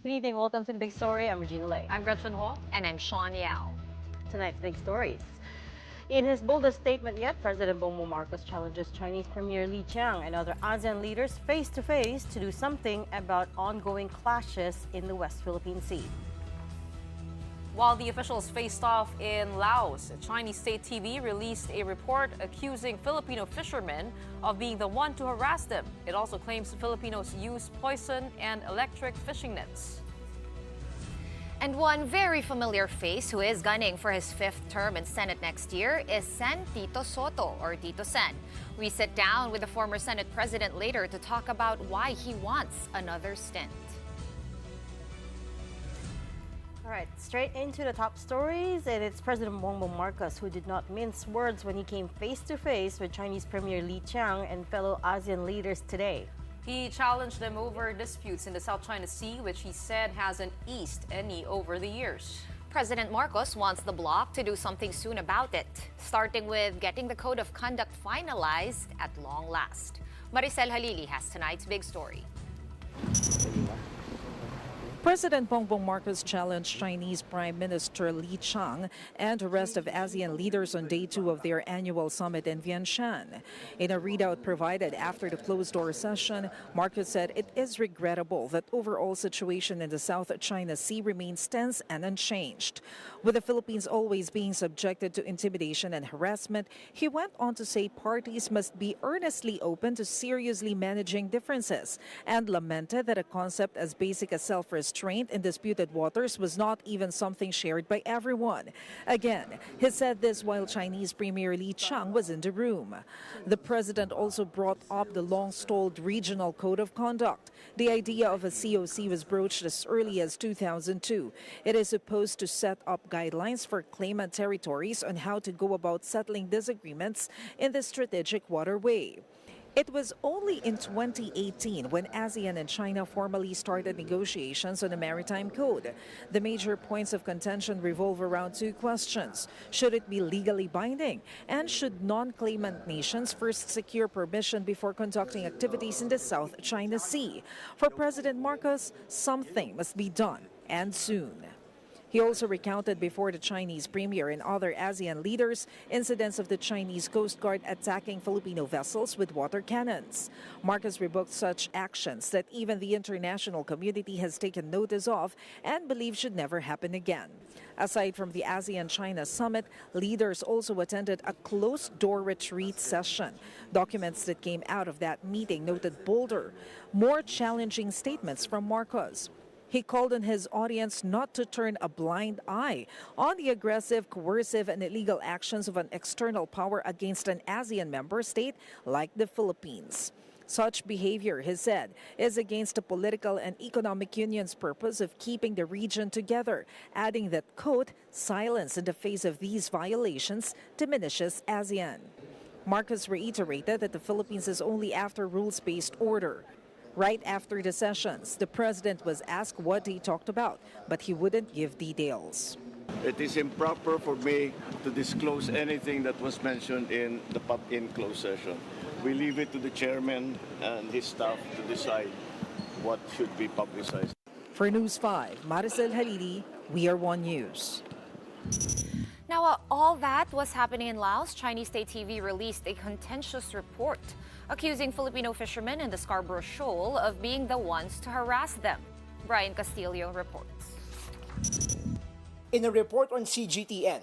Good evening, welcome to the Big Story. I'm Regina Lay. I'm Gretchen Hall. And I'm Sean Yao. Tonight's Big Stories. In his boldest statement yet, President Bongbong Marcos challenges Chinese Premier Li Qiang and other ASEAN leaders face to face to do something about ongoing clashes in the West Philippine Sea. While the officials faced off in Laos, Chinese state TV released a report accusing Filipino fishermen of being the one to harass them. It also claims Filipinos use poison and electric fishing nets. And one very familiar face who is gunning for his 5th term in Senate next year is Sen Tito Sotto, or Tito Sen. We sit down with the former Senate president later to talk about why he wants another stint. All right, straight into the top stories, and it's President Bongbong Marcos who did not mince words when he came face to face with Chinese Premier Li Qiang and fellow ASEAN leaders today. He challenged them over disputes in the South China Sea, which he said hasn't eased any over the years. President Marcos wants the bloc to do something soon about it, starting with getting the code of conduct finalized at long last. Maricel Halili has tonight's big story. President Bongbong Marcos challenged Chinese Prime Minister Li Qiang and the rest of ASEAN leaders on day 2 of their annual summit in Vientiane. In a readout provided after the closed-door session, Marcos said it is regrettable that overall situation in the South China Sea remains tense and unchanged. With the Philippines always being subjected to intimidation and harassment, he went on to say parties must be earnestly open to seriously managing differences and lamented that a concept as basic as self-restraint in disputed waters was not even something shared by everyone. Again, he said this while Chinese Premier Li Qiang was in the room. The president also brought up the long-stalled regional code of conduct. The idea of a COC was broached as early as 2002. It is supposed to set up guidelines for claimant territories on how to go about settling disagreements in the strategic waterway. It was only in 2018 when ASEAN and China formally started negotiations on a maritime code. The major points of contention revolve around 2 questions. Should it be legally binding? And should non-claimant nations first secure permission before conducting activities in the South China Sea? For President Marcos, something must be done, and soon. He also recounted before the Chinese premier and other ASEAN leaders incidents of the Chinese Coast Guard attacking Filipino vessels with water cannons. Marcos rebuked such actions that even the international community has taken notice of and believes should never happen again. Aside from the ASEAN-China summit, leaders also attended a closed-door retreat session. Documents that came out of that meeting noted bolder, more challenging statements from Marcos. He called on his audience not to turn a blind eye on the aggressive, coercive, and illegal actions of an external power against an ASEAN member state like the Philippines. Such behavior, he said, is against the political and economic union's purpose of keeping the region together, adding that, quote, silence in the face of these violations diminishes ASEAN. Marcos reiterated that the Philippines is only after rules-based order. Right after the sessions, the president was asked what he talked about, but he wouldn't give details. It is improper for me to disclose anything that was mentioned in the closed session. We leave it to the chairman and his staff to decide what should be publicized. For News 5, Maricel Halili, We Are One News. Now, while all that was happening in Laos, Chinese state TV released a contentious report accusing Filipino fishermen in the Scarborough Shoal of being the ones to harass them. Brian Castillo reports. In a report on CGTN,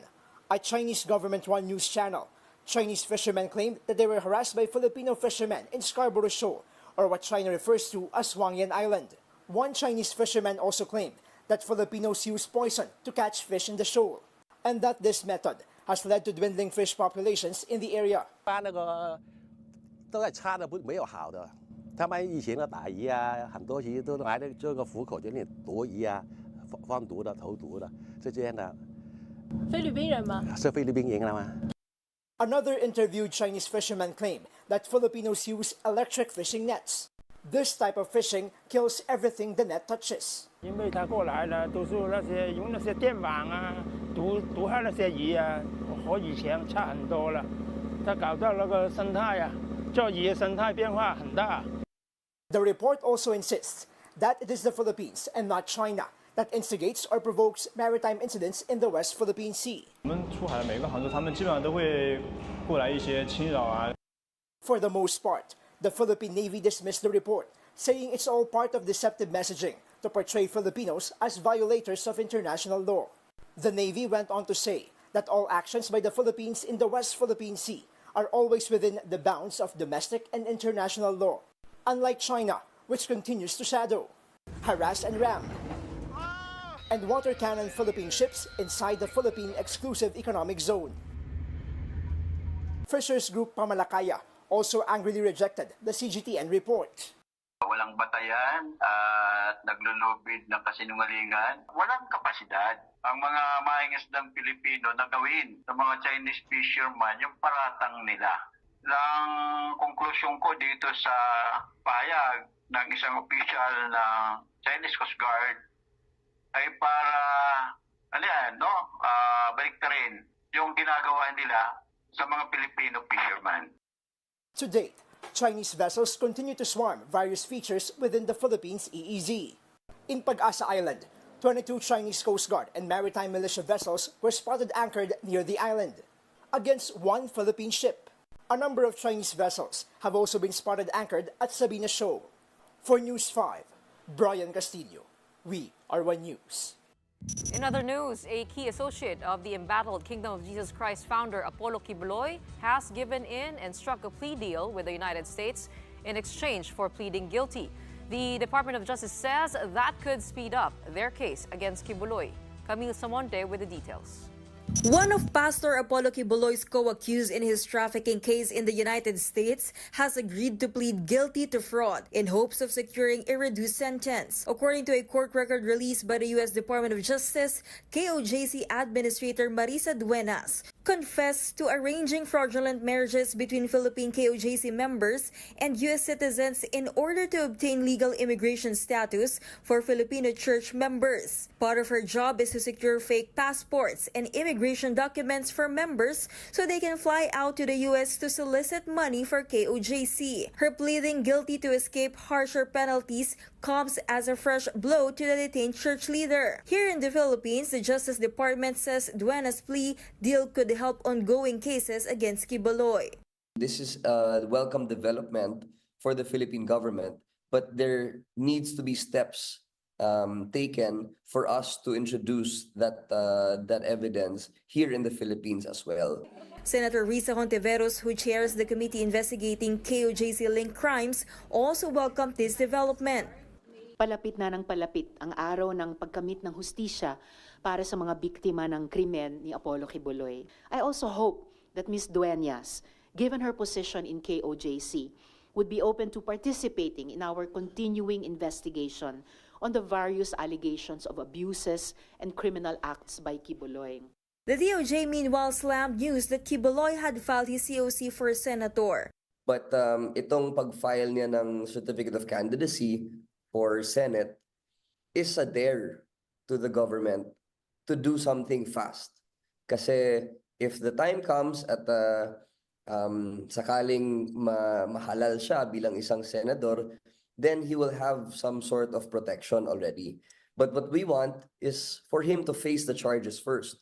a Chinese government-run news channel, Chinese fishermen claimed that they were harassed by Filipino fishermen in Scarborough Shoal, or what China refers to as Wangyan Island. One Chinese fisherman also claimed that Filipinos use poison to catch fish in the shoal, and that this method has led to dwindling fish populations in the area. 都在擦的不没有好的，他们以前的打鱼啊，很多鱼都来的这个虎口这里毒鱼啊，放毒的、投毒的，是这样的。菲律宾人吗？是菲律宾人了吗？ Another interviewed Chinese fisherman claimed that Filipinos use electric fishing nets. This type of fishing kills everything the net touches. 因为他过来了，都是那些用那些电网啊，毒害那些鱼啊，和以前差很多了。他搞到那个生态啊。 这鱼生态变化很大。The report also insists that it is the Philippines and not China that instigates or provokes maritime incidents in the West Philippine Sea. 我们出海的每个航舟，他们基本上都会过来一些侵扰啊。 For the most part, the Philippine Navy dismissed the report, saying it's all part of deceptive messaging to portray Filipinos as violators of international law. The Navy went on to say that all actions by the Philippines in the West Philippine Sea are always within the bounds of domestic and international law, unlike China, which continues to shadow, harass and ram, and water cannon Philippine ships inside the Philippine Exclusive Economic Zone. Fishers Group Pamalakaya also angrily rejected the CGTN report. Walang batayan at naglulubid ng kasinungalingan. Walang kapasidad ang mga mahingisdang Pilipino na gawin ng mga Chinese fishermen yung paratang nila. Ang konklusyon ko dito sa pahayag ng isang official ng Chinese Coast Guard ay para baliktarin yung ginagawa nila sa mga Filipino fishermen. To date, Chinese vessels continue to swarm various features within the Philippines EEZ. In Pag-asa Island, 22 Chinese Coast Guard and maritime militia vessels were spotted anchored near the island, against one Philippine ship. A number of Chinese vessels have also been spotted anchored at Sabina Shoal. For News 5, Brian Castillo, we are One News. In other news, a key associate of the embattled Kingdom of Jesus Christ founder Apollo Quiboloy has given in and struck a plea deal with the United States in exchange for pleading guilty. The Department of Justice says that could speed up their case against Quiboloy. Camille Samonte with the details. One of Pastor Apollo Quiboloy's co-accused in his trafficking case in the United States has agreed to plead guilty to fraud in hopes of securing a reduced sentence. According to a court record released by the U.S. Department of Justice, KOJC Administrator Marisa Duenas confessed to arranging fraudulent marriages between Philippine KOJC members and U.S. citizens in order to obtain legal immigration status for Filipino church members. Part of her job is to secure fake passports and immigration documents for members so they can fly out to the U.S. to solicit money for KOJC. Her pleading guilty to escape harsher penalties comes as a fresh blow to the detained church leader. Here in the Philippines, the Justice Department says Duena's plea deal could help ongoing cases against Quiboloy. This is a welcome development for the Philippine government, but there needs to be steps taken for us to introduce that evidence here in the Philippines as well. Senator Risa Hontiveros, who chairs the committee investigating KOJC-linked crimes, also welcomed this development. Palapit na ng palapit ang araw ng pagkamit ng hustisya para sa mga biktima ng krimen ni Apollo Quiboloy. I also hope that Ms. Duenas, given her position in KOJC, would be open to participating in our continuing investigation on the various allegations of abuses and criminal acts by Quiboloy. The DOJ meanwhile slammed news that Quiboloy had filed his COC for senator. But itong pag-file niya ng Certificate of Candidacy for Senate is a dare to the government to do something fast. Kasi if the time comes at sakaling mahalal siya bilang isang senador, then he will have some sort of protection already. But what we want is for him to face the charges first.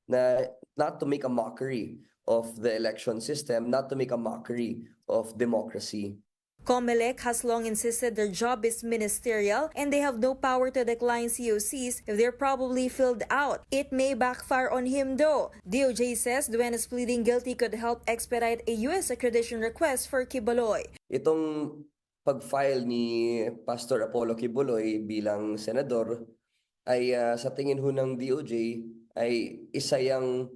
Not to make a mockery of the election system, not to make a mockery of democracy. Comelec has long insisted their job is ministerial and they have no power to decline COCs if they're probably filled out. It may backfire on him though. DOJ says Duenas pleading guilty could help expedite a U.S. accreditation request for Quiboloy. Itong pag-file ni Pastor Apollo Quiboloy bilang senador ay sa tingin ho ng DOJ ay isa yang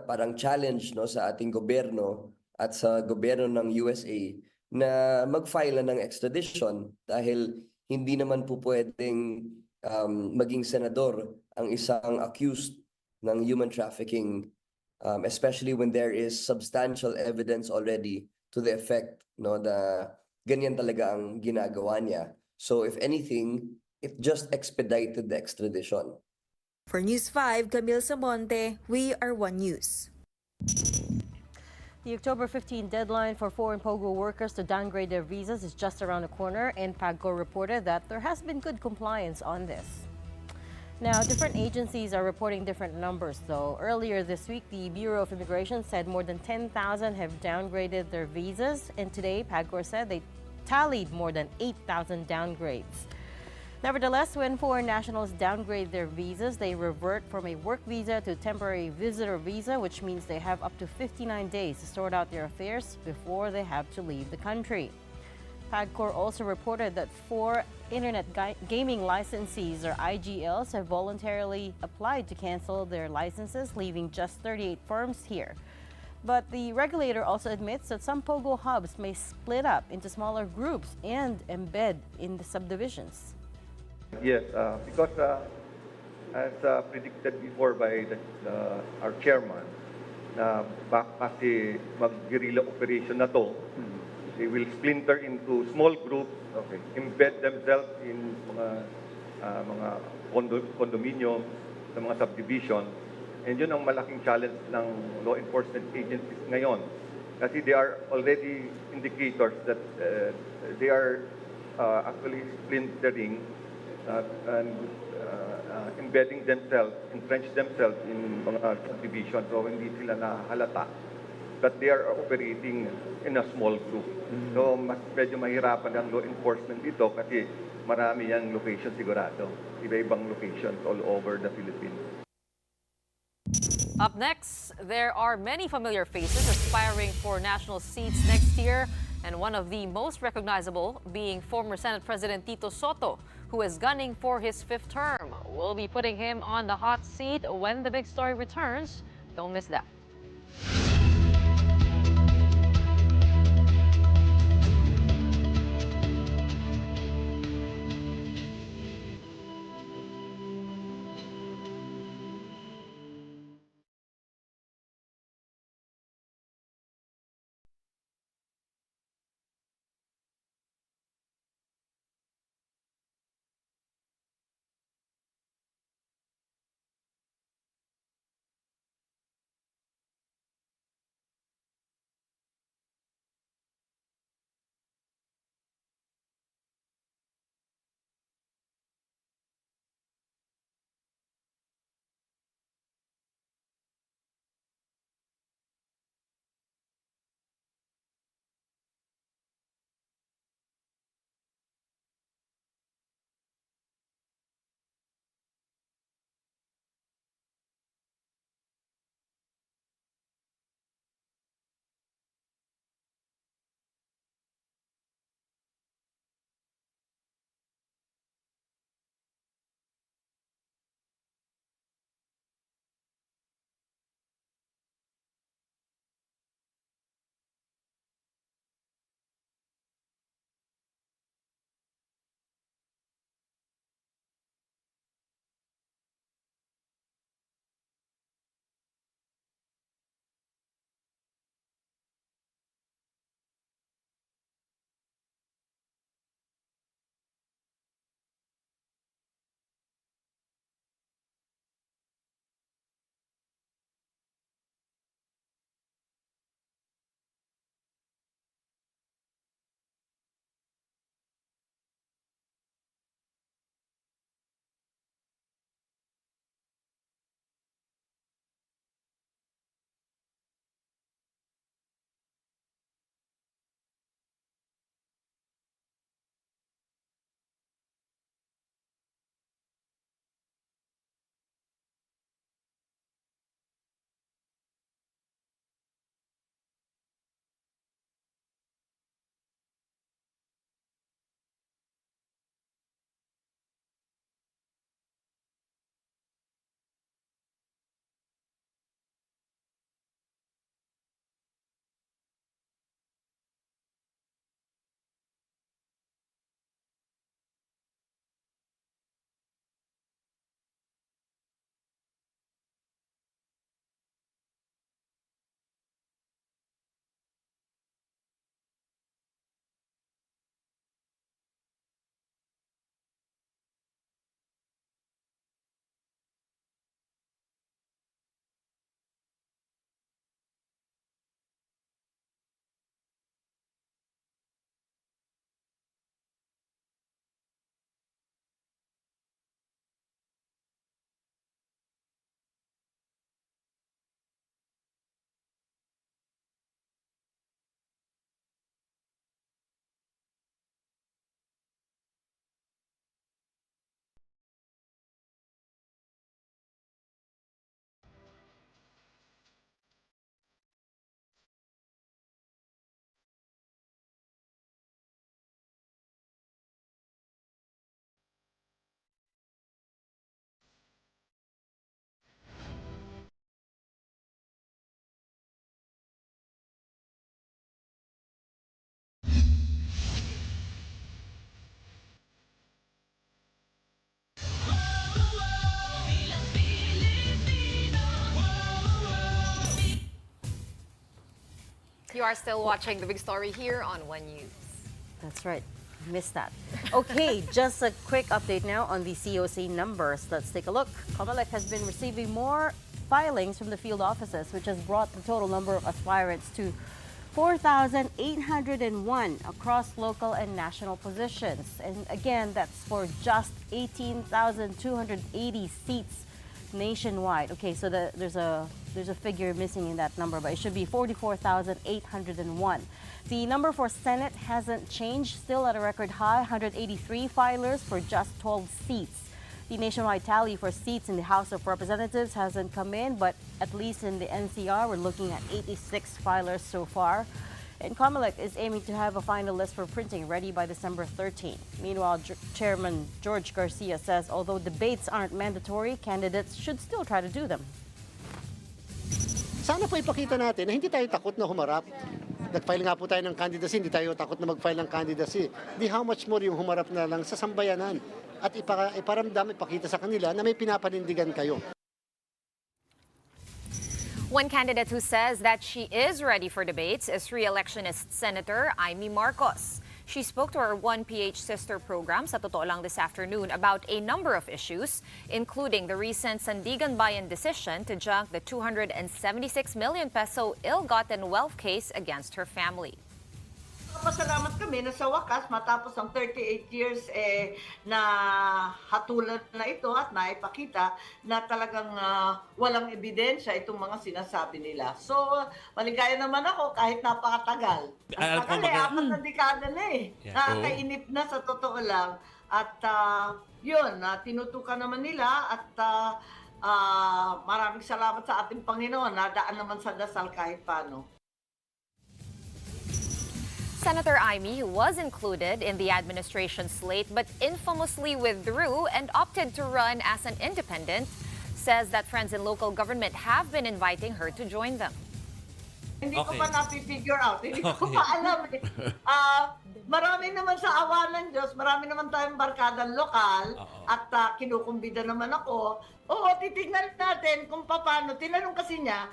parang challenge no sa ating gobyerno at sa gobyerno ng USA na mag-file na ng extradition dahil hindi naman po pwedeng maging senador ang isang accused ng human trafficking, especially when there is substantial evidence already to the effect no na ganyan talaga ang ginagawa niya. So if anything, it just expedited the extradition. For News 5, Camille Samonte, we are One News. The October 15 deadline for foreign POGO workers to downgrade their visas is just around the corner, and PAGCOR reported that there has been good compliance on this. Now, different agencies are reporting different numbers, though. Earlier this week, the Bureau of Immigration said more than 10,000 have downgraded their visas, and today, PAGCOR said they tallied more than 8,000 downgrades. Nevertheless, when foreign nationals downgrade their visas, they revert from a work visa to temporary visitor visa, which means they have up to 59 days to sort out their affairs before they have to leave the country. PAGCOR also reported that 4 internet gaming licensees, or IGLs, have voluntarily applied to cancel their licenses, leaving just 38 firms here. But the regulator also admits that some POGO hubs may split up into smaller groups and embed in the subdivisions. Yes, because as predicted before by our chairman, na kasi mag-guerrilla operation na to, they will splinter into small groups, okay, embed themselves in mga condominium, sa mga subdivision. And yun ang malaking challenge ng law enforcement agencies ngayon. Kasi they are already indicators that they are actually splintering and embedding themselves, entrench themselves in mga subdivision. So hindi sila nahalata. But they are operating in a small group. So mas medyo mahirapan ang law enforcement dito kasi marami yung location sigurado. Iba-ibang locations all over the Philippines. Up next, there are many familiar faces aspiring for national seats next year, and one of the most recognizable being former Senate President Tito Sotto, who is gunning for his 5th term. We'll be putting him on the hot seat when the big story returns. Don't miss that. You are still watching the big story here on One News. That's right. Missed that. Okay, just a quick update now on the COC numbers. Let's take a look. Comelec has been receiving more filings from the field offices, which has brought the total number of aspirants to 4,801 across local and national positions. And again, that's for just 18,280 seats nationwide. Okay, so there's a figure missing in that number, but it should be 44,801. The number for Senate hasn't changed, still at a record high, 183 filers for just 12 seats. The nationwide tally for seats in the House of Representatives hasn't come in, but at least in the NCR, we're looking at 86 filers so far. And Comelec is aiming to have a final list for printing ready by December 13. Meanwhile, Chairman George Garcia says although debates aren't mandatory, candidates should still try to do them. Sana po ipakita natin na hindi tayo takot na humarap. Nag-file nga po tayo ng candidacy, hindi tayo takot na mag-file ng candidacy. Di how much more yung humarap na lang sa sambayanan at iparamdam, ipakita sa kanila na may pinapanindigan kayo. One candidate who says that she is ready for debates is re-electionist Senator Amy Marcos. She spoke to her 1PH sister program sa Totoo Lang this afternoon about a number of issues, including the recent Sandigan Bayan decision to junk the 276 million peso ill-gotten wealth case against her family. Pasalamat kami na sa wakas matapos ang 38 years na hatulan na ito at naipakita na talagang walang ebidensya itong mga sinasabi nila. So, maligaya naman ako kahit napakatagal. Ang tagal 4 na dekada na Nakakainip na sa totoo lang. At yun, tinutukan naman nila at maraming salamat sa ating Panginoon. Nadaan naman sa dasal kahit paano. Senator Amy, who was included in the administration slate but infamously withdrew and opted to run as an independent, says that friends in local government have been inviting her to join them. Hindi ko pa napifigure out. Hindi ko pa alam. Marami naman sa awa ng Diyos, marami naman tayong barkadang lokal at kinukumbida naman ako. Oo, titignan natin kung paano. Tinanong kasi niya,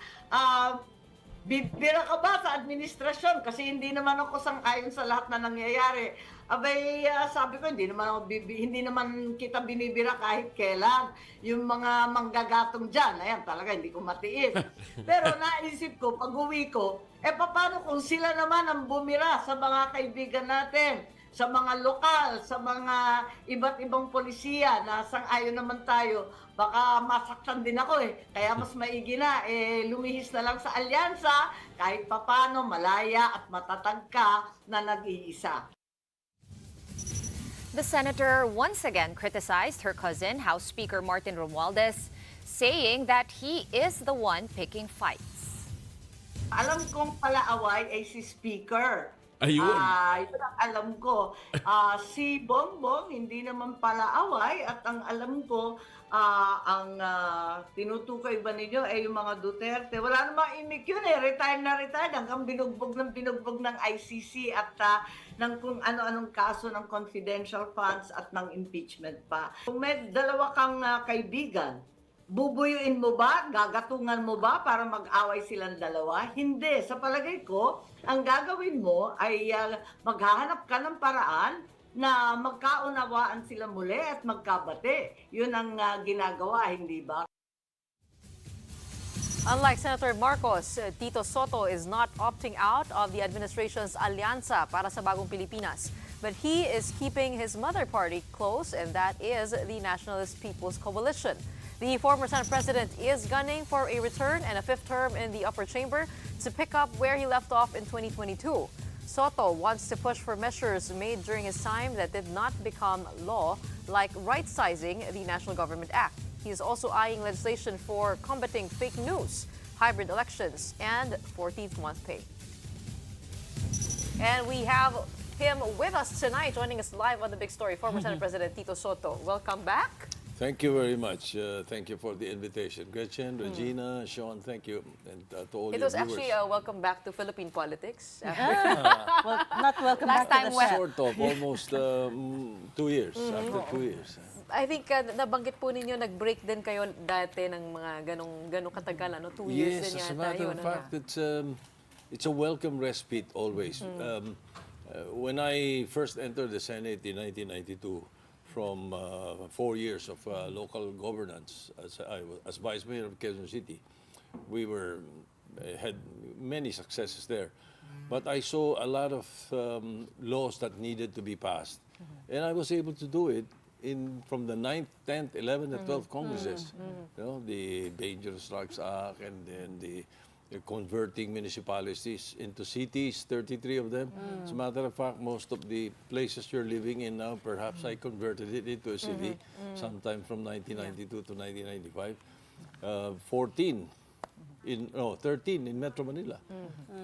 bibira ka ba sa administrasyon? Kasi hindi naman ako sang-ayon sa lahat na nangyayari. Abay, sabi ko, hindi naman kita binibira kahit kailan. Yung mga manggagatong dyan, ayan, talaga hindi ko matiis. Pero naisip ko, pag-uwi ko, paano kung sila naman ang bumira sa mga kaibigan natin, sa mga lokal, sa mga iba't ibang polisiya na sang-ayon naman tayo, baka masaktan din ako Kaya mas maigi na, lumihis na lang sa alyansa, kahit papano malaya at matatag ka na nag-iisa. The senator once again criticized her cousin, House Speaker Martin Romualdez, saying that he is the one picking fights. Alam kong palaaway ay si Speaker. Ayun. Yun ang alam ko. Si Bongbong, hindi naman palaaway at ang alam ko, ang tinutukoy ba ninyo ay yung mga Duterte. Wala namang imik yun retired na retired hanggang binugbog ng ICC at ng kung ano-anong kaso ng confidential funds at ng impeachment pa. Kung may dalawa kang kaibigan, bubuyuin mo ba? Gagatungan mo ba para mag-away silang dalawa? Hindi. Sa palagay ko, ang gagawin mo ay maghahanap ka ng paraan na magkaunawaan sila muli at magkabate. Yun ang ginagawa, hindi ba? Unlike Senator Marcos, Tito Sotto is not opting out of the administration's alyansa para sa Bagong Pilipinas. But he is keeping his mother party close, and that is the Nationalist People's Coalition. The former Senate President is gunning for a return and a 5th term in the upper chamber to pick up where he left off in 2022. Sotto wants to push for measures made during his time that did not become law, like right-sizing the National Government Act. He is also eyeing legislation for combating fake news, hybrid elections, and 14th month pay. And we have him with us tonight, joining us live on The Big Story, former Senate President Tito Sotto. Welcome back. Thank you very much. Thank you for the invitation. Gretchen, Regina, Sean, thank you. And to all It your was viewers. actually a welcome back to Philippine politics. Well, not welcome Last back to time the when? show. Sort of, almost 2 years, after 2 years. I think nabanggit po ninyo, nag-break din kayo dati ng mga ganong katagal, 2 years Yes, din as a yata matter yun. of fact, it's a welcome respite always. When I first entered the Senate in 1992, from 4 years of local governance as Vice Mayor of Quezon City, we had many successes there. But I saw a lot of laws that needed to be passed. And I was able to do it from the 9th, 10th, 11th, and 12th Congresses. You know, the Dangerous Drugs Act, and then the converting municipalities into cities, 33 of them. As a matter of fact, most of the places you're living in now, perhaps I converted it into a city sometime from 1992 to 1995. 13 in Metro Manila,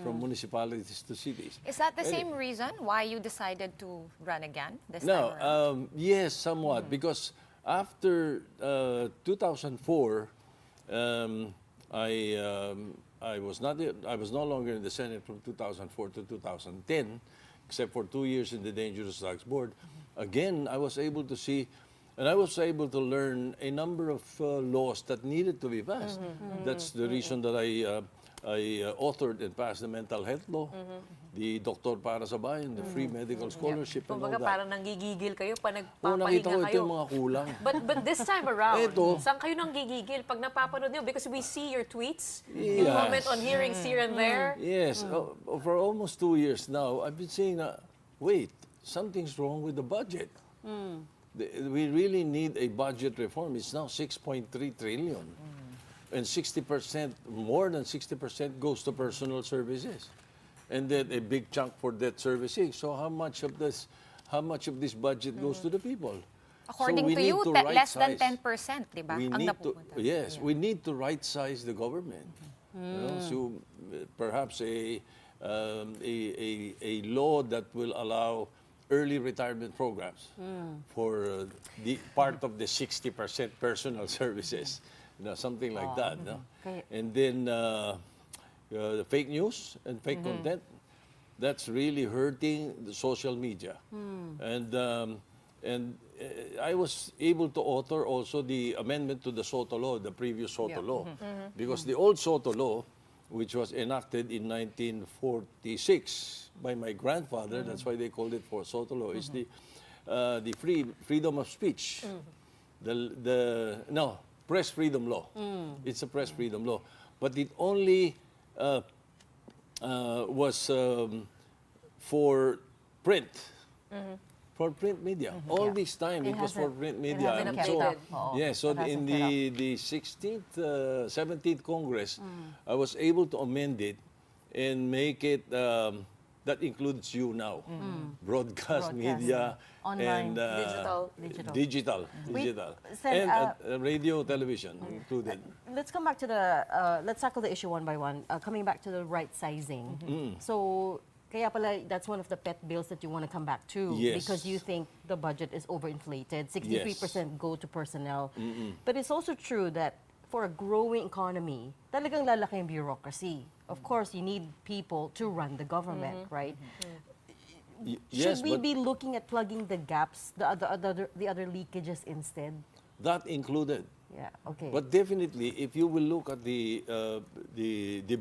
from municipalities to cities. Is that the same reason why you decided to run again this time No, around? yes, somewhat, because after 2004, I was no longer in the Senate from 2004 to 2010, except for 2 years in the Dangerous Drugs Board. Again, I was able to see, and I was able to learn a number of laws that needed to be passed. That's the reason that I authored and passed the mental health law, the Doktor para sa Bayan, the free medical scholarship, and all Kumbaga that. parang nanggigigil kayo pag Nakita ko nagpapahinga ito kayo. yung mga kulang. But this time around, Eto. saan kayo nanggigigil pag napapanood niyo? Because we see your tweets, Yes. you comment on hearings here and there. Yes, for almost 2 years now, I've been saying, wait, something's wrong with the budget. We really need a budget reform. It's now 6.3 trillion. And 60%, more than 60% goes to personal services. And then a big chunk for debt servicing. So how much of this budget goes to the people? According So we to need you, to less than right-size. 10%, di ba? We ang need to, napupunta. yes, we need to right-size the government. You know, so perhaps a law that will allow early retirement programs for the part of the 60% personal services, something like that. No? And then the fake news and fake content, that's really hurting the social media. And I was able to author also the amendment to the Sotto law, the previous Sotto law, because the old Sotto law, which was enacted in 1946 by my grandfather, that's why they called it for Sotto law, is the freedom of speech. Press freedom law. It's a press freedom law. But it only was for print. For print media. All this time, it was for print media. hasn't And kept so, up. so It hasn't in the 16th, 17th Congress, I was able to amend it and make it, that includes you now. Broadcast media, Online. and digital. Sen, And radio, television included. Let's come back to let's tackle the issue one by one. Coming back to the right sizing. So, kaya pala, that's one of the pet bills that you want to come back to. Yes. Because you think the budget is overinflated. 63% go to personnel. But it's also true that for a growing economy, talagang lalaki yung bureaucracy. Of course, you need people to run the government, right? Yes, Should we but be looking at plugging the gaps, the other leakages instead? that included. Yeah, okay. But definitely, if you will look at the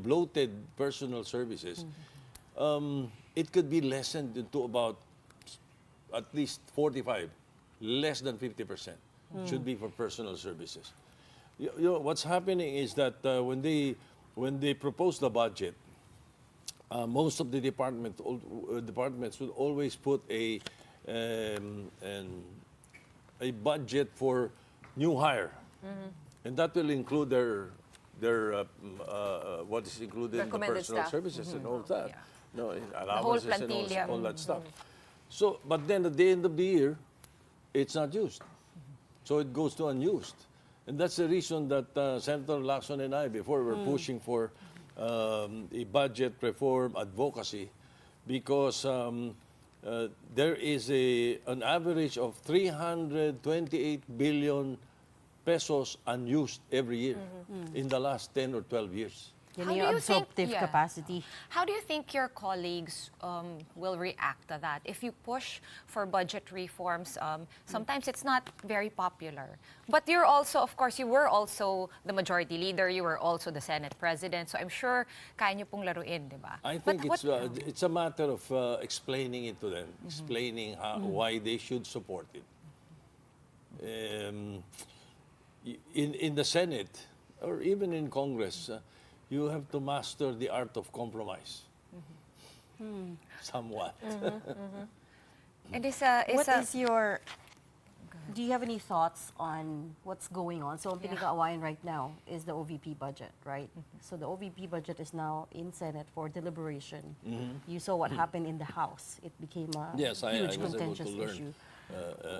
bloated personal services, it could be lessened to about at least 45, less than 50% should be for personal services. You know, what's happening is that when they propose the budget, most of the departments would always put a budget for new hire, and that will include their what is included in the Recommended personal staff. services and all that. No, whole allowances and plantilla. all that stuff. So, but then at the end of the year, it's not used. So it goes to unused. And that's the reason that Senator Lacson and I, before, were pushing for a budget reform advocacy, because there is an average of 328 billion pesos unused every year in the last 10 or 12 years. Yun yung absorptive capacity. How do you think your colleagues will react to that? If you push for budget reforms, sometimes it's not very popular. But you're also, of course, you were also the majority leader, you were also the Senate President, so I'm sure kaya niyo pong laruin, di ba? I think it's a matter of explaining it to them, explaining why they should support it. In the Senate, or even in Congress, you have to master the art of compromise. Somewhat. And do you have any thoughts on what's going on? So, ang pinag-aawayan right now is the OVP budget, right? So, the OVP budget is now in Senate for deliberation. You saw what happened in the House. It became a huge contentious issue.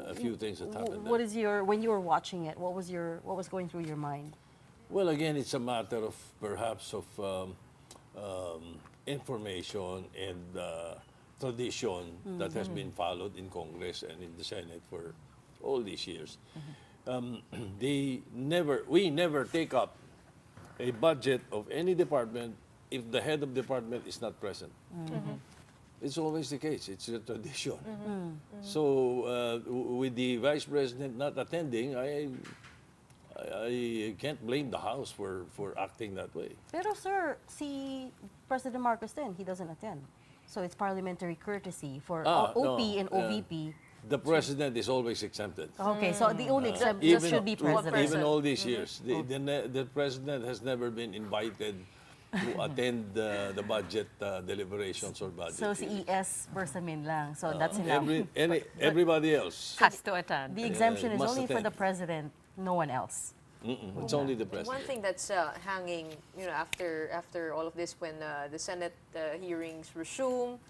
A few things that happened. What is when you were watching it? What was going through your mind? Well, again, it's a matter of perhaps of information and tradition that has been followed in Congress and in the Senate for all these years. We never take up a budget of any department if the head of department is not present. It's always the case. It's a tradition. So with the Vice President not attending, I can't blame the House for acting that way. Pero sir, si President Marcos then, he doesn't attend. So it's parliamentary courtesy for OP and OVP. The President is always exempted. Okay, so the only exemption should be President. Even all these years, the President has never been invited to attend the budget deliberations or budget. So si ES Bersamin lang. So that's enough. Everybody else has to attend. The exemption is only for the President, no one else. It's only the President. One thing that's hanging, after all of this, when the Senate hearings resume,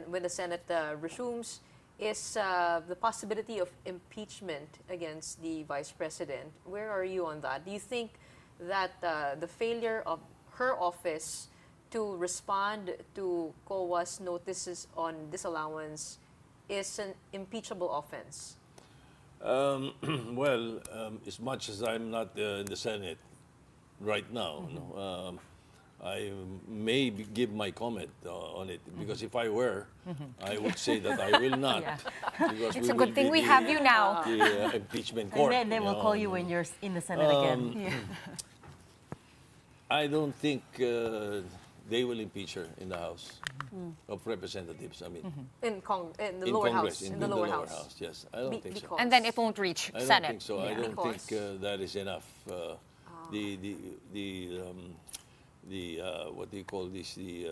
when the Senate resumes, is the possibility of impeachment against the Vice President. Where are you on that? Do you think that the failure of her office to respond to COA's notices on disallowance is an impeachable offense? Well, as much as I'm not in the Senate right now, I may give my comment on it, because if I were, I would say that I will not. Because it's a good thing we have you now. The impeachment court. And then we'll call you when you're in the Senate again. I don't think they will impeach her in the House of Representatives. I mean, in the lower Congress, house, in the lower house. Yes, I don't think so. And then it won't reach I Senate. don't think so. I don't think that is enough. What do you call this? The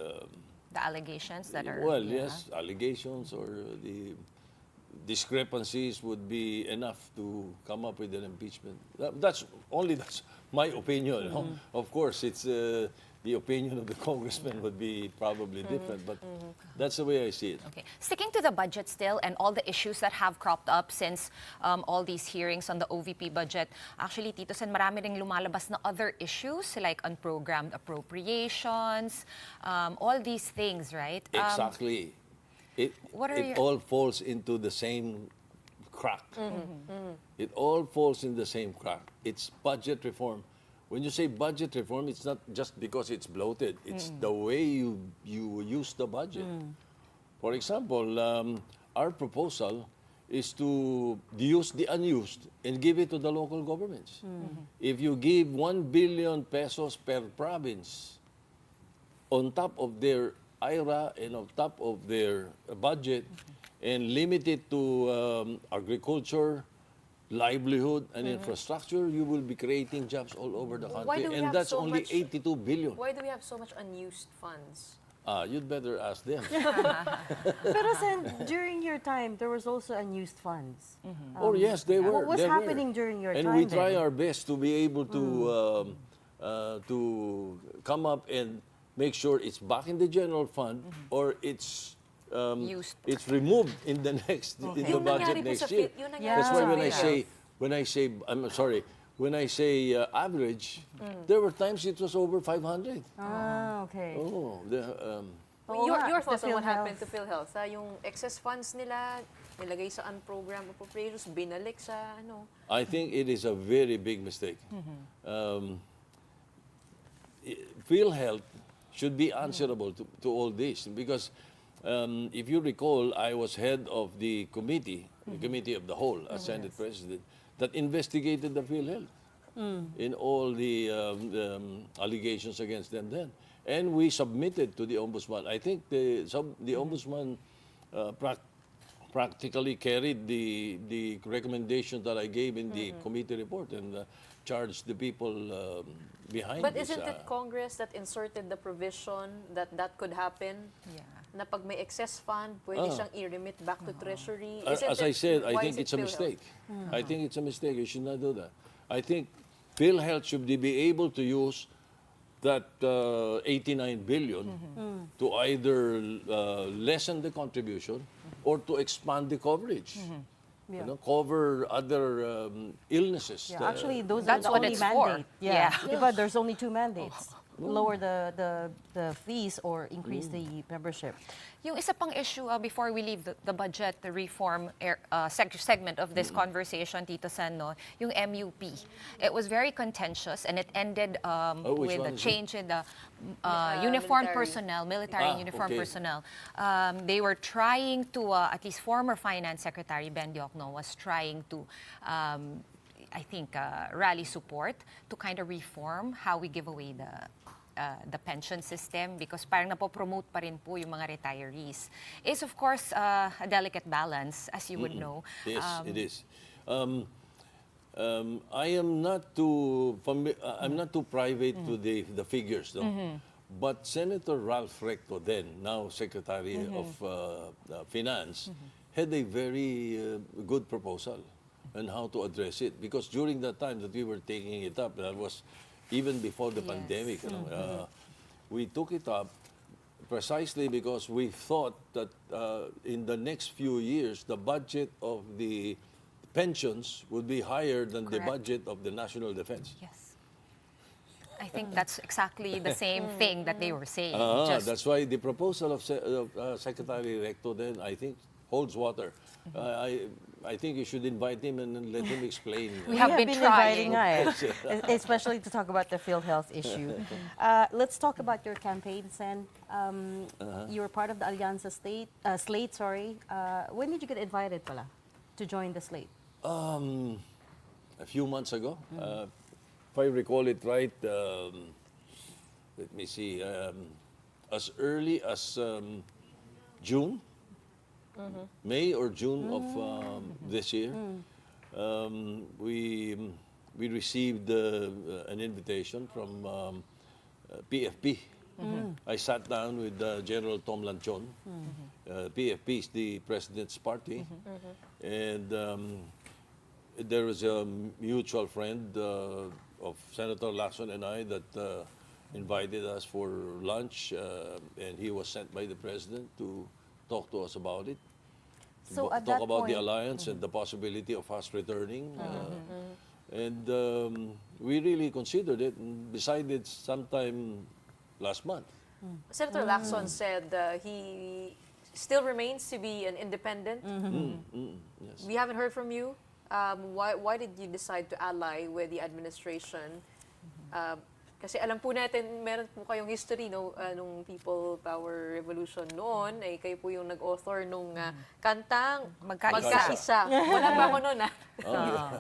allegations that are. Well, yes, allegations or the discrepancies would be enough to come up with an impeachment. That's my opinion. Of course, it's the opinion of the congressman would be probably different, but that's the way I see it. Okay. Sticking to the budget still and all the issues that have cropped up since all these hearings on the OVP budget, actually, Tito Sen, marami ring lumalabas na other issues like unprogrammed appropriations, all these things, right? Exactly. It all falls into the same crack. It all falls in the same crack. It's budget reform. When you say budget reform, it's not just because it's bloated. It's the way you use the budget. For example, our proposal is to use the unused and give it to the local governments. If you give 1 billion pesos per province on top of their IRA and on top of their budget and limit it to agriculture, livelihood, and infrastructure, you will be creating jobs all over the country. And that's only 82 billion. Why do we have so much unused funds? You'd better ask them. Pero Sen, during your time, there was also unused funds. Oh, yes, they were. What was happening during your time? And we try our best to be able to come up and make sure it's back in the general fund or it's removed in the next in the budget next year. That's why when I say average, there were times it was over 500. Okay. Oh, Your thoughts on what happened to PhilHealth? Yung excess funds nila nilagay sa unprogrammed appropriations, binalik sa ano? I think it is a very big mistake. PhilHealth should be answerable to all this because if you recall, I was head of the committee, the Committee of the Whole, as Senate President, that investigated the PhilHealth in all the allegations against them then. And we submitted to the Ombudsman. I think the Ombudsman practically carried the recommendation that I gave in the committee report and charged the people behind But this. isn't it Congress that inserted the provision that that could happen? Yeah. Na pag may excess fund, pwede siyang i-remit back to Treasury. As I said, I why think is it it's a PhilHealth? mistake. I think it's a mistake. You should not do that. I think PhilHealth should be able to use that 89 billion to either lessen the contribution or to expand the coverage. You know, cover other illnesses. Yeah, actually, those That's are the what only it's for. mandate. Yeah, Yeah. But there's only two mandates. Lower the fees or increase the membership. Yung isa pang issue before we leave the budget, the reform segment of this conversation, Tito Sen, no, yung MUP. It was very contentious and it ended with a change in the uniformed military. personnel, military and uniformed okay. personnel. They were trying to, at least former Finance Secretary Ben Diokno was trying to I think, rally support to kind of reform how we give away the pension system because parang napopromote pa rin po yung mga retirees. It's of course a delicate balance, as you would know. Yes, it is. I am not too private to the figures, though. But Senator Ralph Recto, then now Secretary of Finance, had a very good proposal on how to address it. Because during that time that we were taking it up, that was even before the pandemic, you know, we took it up precisely because we thought that in the next few years, the budget of the pensions would be higher than the budget of the national defense. Yes. I think that's exactly the same thing that they were saying. That's why the proposal of Secretary Recto then, I think, holds water. I think you should invite him and let him explain. We have been trying. Inviting, especially to talk about the PhilHealth issue. Let's talk about your campaign, Sen. You were part of the Alianza slate. Sorry. When did you get invited, pala, to join the slate? A few months ago. If I recall it right, let me see, as early as June. May or June of this year, we received an invitation from PFP. I sat down with General Tom Lanchon. PFP is the president's party, and there was a mutual friend of Senator Lacson and I that invited us for lunch, and he was sent by the president to talk to us about it. So at talk that about the point- alliance and the possibility of us returning. And we really considered it and decided sometime last month. Senator Lacson said he still remains to be an independent. Yes. We haven't heard from you. Why did you decide to ally with the administration? Kasi alam po natin, meron po kayong history nung People Power Revolution noon, ay kayo po yung nag-author nung kantang Magkaisa. Wala pa ako noon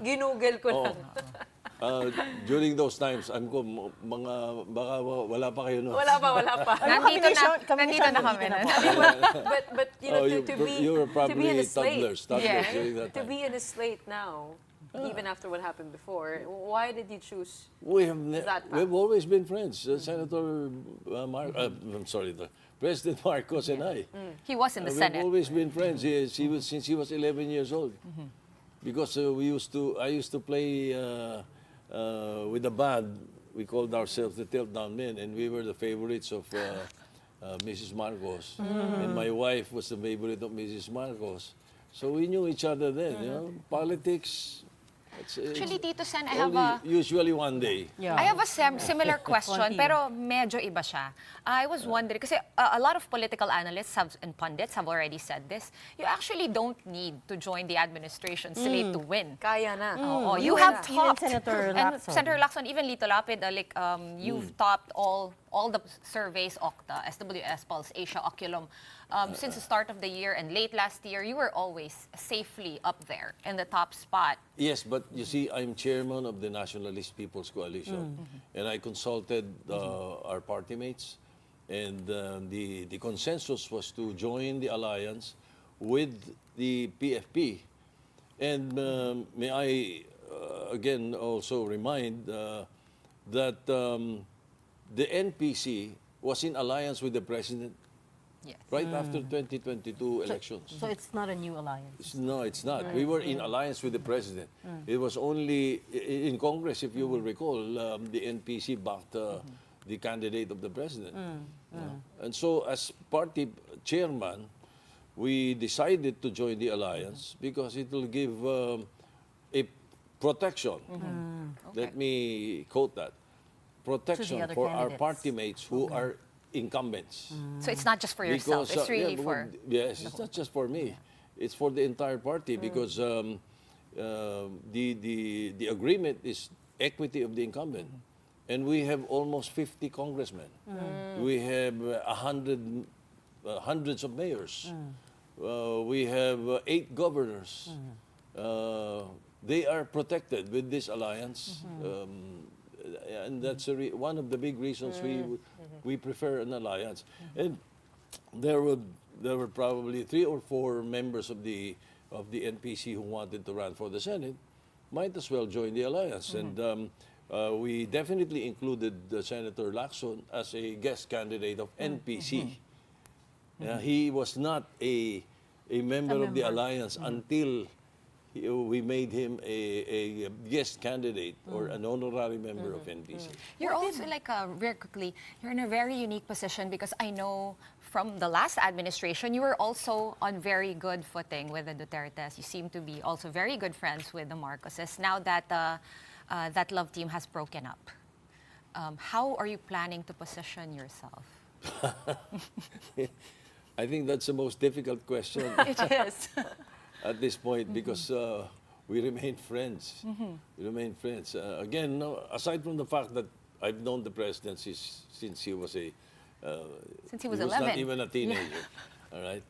Ginugel ko lang. During those times, baka wala pa kayo noon. Wala pa. Nandito na kami. But you know, You were to be in probably a slate. toddlers during that To time. be in a slate now, even after what happened before, why did you choose We've that path? we've always been friends. Senator President Marcos and I. He was in the We've Senate. always been friends. Since he was 11 years old. Because I used to play with a band. We called ourselves the Tilt Down Men, and we were the favorites of Mrs. Marcos. And my wife was the favorite of Mrs. Marcos. So we knew each other then. You know, politics. Actually, Tito Sen, I only have a... usually one day. I have a similar question, pero medyo iba siya. I was wondering, kasi a lot of political analysts and pundits have already said this, you actually don't need to join the administration slate to win. Kaya na. Oh, you have Even topped, Senator and Lacson. Senator Lacson, even Lito Lapid, you've topped all the surveys, Okta, SWS, Pulse, Asia, Oculum, since the start of the year and late last year, you were always safely up there in the top spot. Yes, but you see, I'm chairman of the Nationalist People's Coalition, and I consulted our party mates, and the consensus was to join the alliance with the PFP. And may I again also remind that the NPC was in alliance with the president right after 2022 elections. So it's not a new alliance. No, it's not. We were in alliance with the president. It was only in Congress, if you will recall, the NPC backed the candidate of the president. And so as party chairman, we decided to join the alliance because it will give a protection. Let me quote that. Protection for our party mates who are incumbents. So it's not just for yourself, it's really for... Yes, it's not just for me. It's for the entire party because the agreement is equity of the incumbent. And we have almost 50 congressmen. We have hundreds of mayors. We have 8 governors. They are protected with this alliance. And that's one of the big reasons we prefer an alliance. And there were probably 3 or 4 members of the NPC who wanted to run for the Senate, might as well join the alliance. And we definitely included Senator Lacson as a guest candidate of NPC. He was not a member of the alliance until we made him a guest candidate or an honorary member of NPC. You're also very quickly, you're in a very unique position because I know from the last administration, you were also on very good footing with the Dutertes. You seem to be also very good friends with the Marcoses. Now that that love team has broken up, how are you planning to position yourself? I think that's the most difficult question. It is. At this point, because we remain friends. We remain friends. Again, aside from the fact that I've known the president since he was a... since he was 11. Not not even a teenager. All right?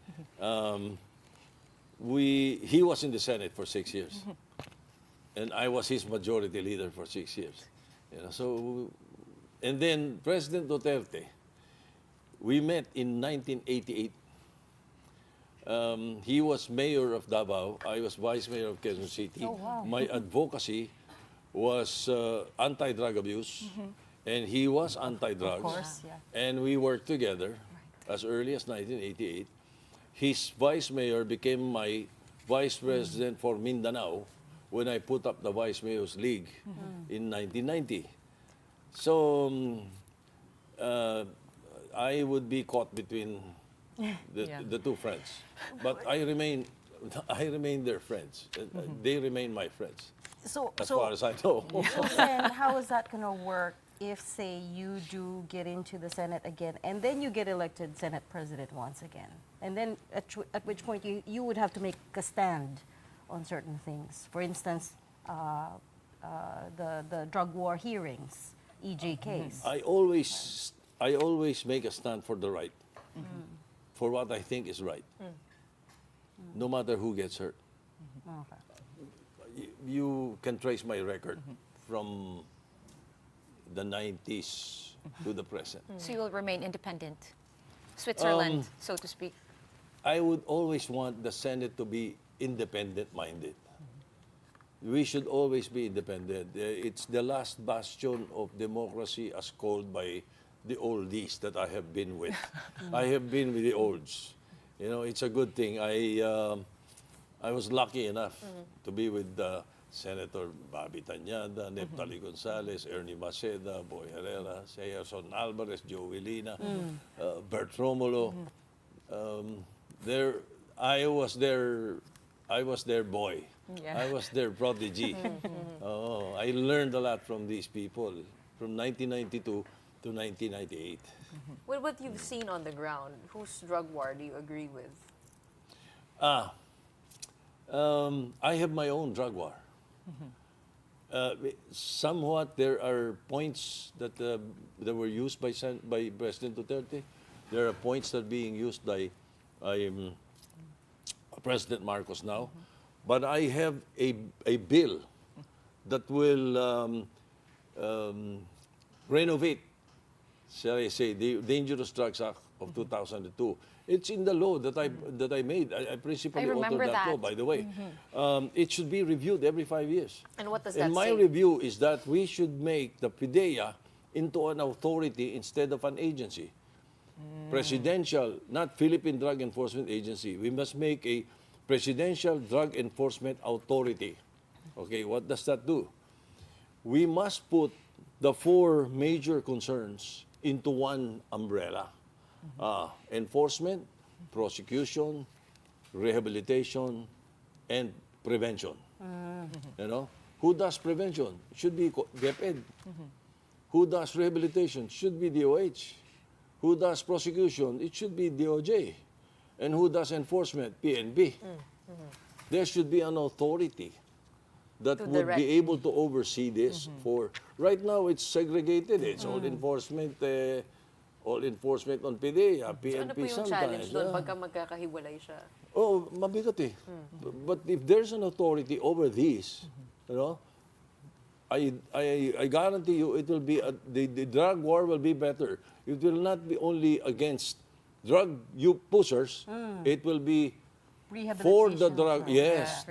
He was in the Senate for 6 years. And I was his majority leader for 6 years. And then President Duterte, we met in 1988. He was mayor of Davao. I was vice mayor of Quezon City. Oh, wow. My advocacy was anti-drug abuse, and he was anti-drugs. Of course, yeah. And we worked together as early as 1988. His vice mayor became my vice president for Mindanao when I put up the Vice Mayor's League in 1990. So I would be caught between the two friends, but I remain their friends. They remain my friends, as far as I know. So then, how is that going to work if, say, you do get into the Senate again, and then you get elected Senate President once again, and then at which point you would have to make a stand on certain things. For instance, the drug war hearings, EJ case. I always make a stand for the right. For what I think is right, no matter who gets hurt. You can trace my record from the 90s to the present. So you will remain independent, Switzerland, so to speak. I would always want the Senate to be independent-minded. We should always be independent. It's the last bastion of democracy as called by the oldies that I have been with. I have been with the olds. It's a good thing. I was lucky enough to be with Senator Bobby Tañada, Neptali Gonzalez, Ernie Maceda, Boy Herrera, Sayerson Alvarez, Joey Lina, Bert Romulo. I was their boy Yeah. I was their prodigy. Oh, I learned a lot from these people from 1992 to 1998. With what you've seen on the ground, whose drug war do you agree with? I have my own drug war. Somewhat, there are points that were used by President Duterte. There are points that are being used by President Marcos now. But I have a bill that will renovate, shall I say, the Dangerous Drugs Act of 2002. It's in the law that I made. I principally authored that law, by the way. It should be reviewed every 5 years. And what does that And my say? review is that we should make the PIDEA into an authority instead of an agency. Presidential, not Philippine Drug Enforcement Agency. We must make a Presidential Drug Enforcement Authority. Okay, what does that do? We must put the 4 major concerns into one umbrella. Enforcement, prosecution, rehabilitation, and prevention. You know, who does prevention? Should be DepEd. Who does rehabilitation? Should be DOH. Who does prosecution? It should be DOJ. And who does enforcement? PNP. There should be an authority that would be able to oversee this. For right now, it's segregated. It's all enforcement on PIDEA, PNP Ano po yung sometimes. challenge doon pagka magkakahiwalay siya? Oh, mabigat eh. But if there's an authority over these, you know, I guarantee you it will be the drug war will be better. It will not be only against drug pushers. It will be for the drug,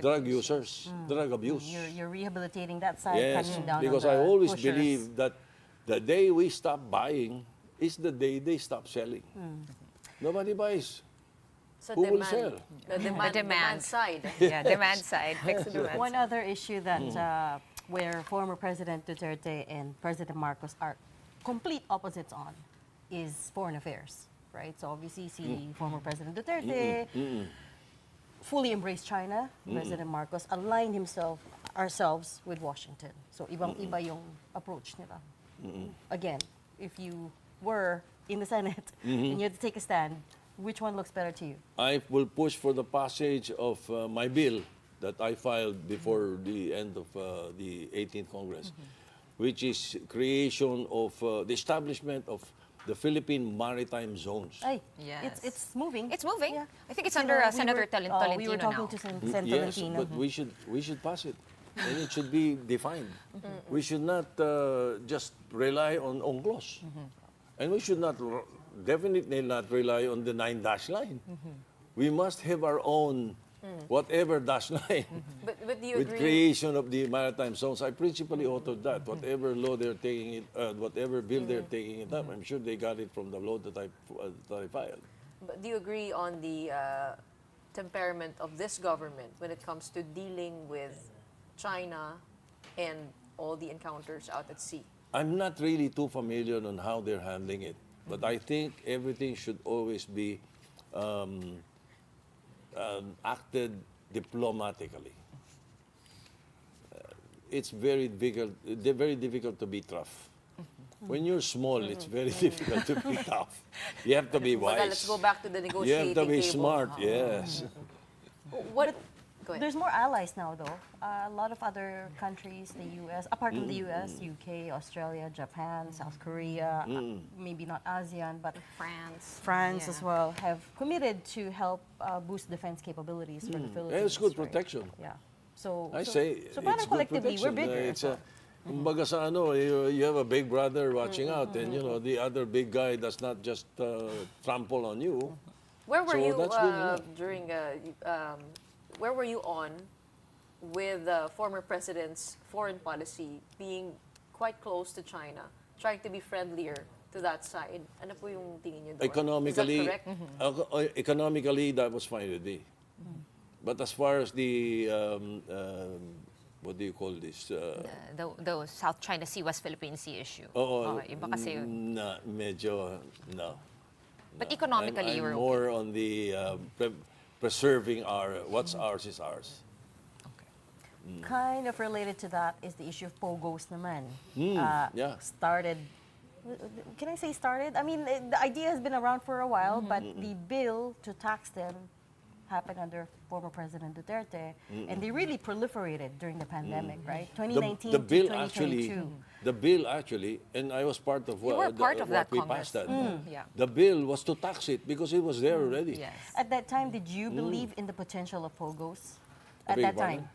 drug users, drug abuse. You're rehabilitating that side, Yes, cutting down because on the I always pushers. believe that the day we stop buying is the day they stop selling. Nobody buys. Sa Who will demand, sell? the demand side. Yeah, demand side. Fix the demand One side. other issue that where former President Duterte and President Marcos are complete opposites on is foreign affairs, right? So obviously, former President Duterte fully embraced China. President Marcos aligned ourselves with Washington. So ibang-iba yung approach nila. Again, if you were in the Senate and you had to take a stand, which one looks better to you? I will push for the passage of my bill that I filed before the end of the 18th Congress, which is creation of the establishment of the Philippine Maritime Zones. Ay, Yes. it's moving. It's moving. Yeah. I think it's You under know, Senator Tolentino we were talking now. to Sen Yes, Tolentino. but we should pass it, and it should be defined. We should not just rely on UNCLOS, and we should definitely not rely on the 9-dash line. We must have our own whatever dash line. But do you With agree? creation of the maritime zones, I principally authored that. Whatever law they're taking it, whatever bill they're taking it up, I'm sure they got it from the law that I filed. But do you agree on the temperament of this government when it comes to dealing with China and all the encounters out at sea? I'm not really too familiar on how they're handling it, but I think everything should always be acted diplomatically. It's very difficult. They're very difficult to be tough. When you're small, it's very difficult to be tough. You have to be wise. Well, let's go back to the You negotiating have to be table. smart. Yes. What? Go ahead. There's more allies now, though. A lot of other countries, the U.S., apart from the U.S., U.K., Australia, Japan, South Korea, maybe not ASEAN, but France as well, have committed to help boost defense capabilities for the Philippines. It's good right? protection. Yeah. So I say so it's parang good collectively, we're protection. bigger. It's a, kumbaga sa ano, you have a big brother watching out, and you know the other big guy does not just trample on you. Where were So you that's good enough. during? Where were you on with the former president's foreign policy being quite close to China, trying to be friendlier to that side? Ano po yung tingin niyo doon? Economically, Is that correct? economically that was fine with me. But as far as the what do you call this? The South China Sea, West Philippine Sea issue. Iba kasi yun. Medyo no. But economically, I'm you were more on the preserving what's ours is ours. Kind of related to that is the issue of POGOs naman. Yeah. Started, can I say started? I mean, the idea has been around for a while, but the bill to tax them happened under former President Duterte, and they really proliferated during the pandemic, right? 2019 The to bill 2022. actually, and I was part of You were part of that we Congress. passed that. Yeah. The bill was to tax it because it was there already. Yes. At that time, did you believe in the potential of POGOs? At Beg that pardon? time?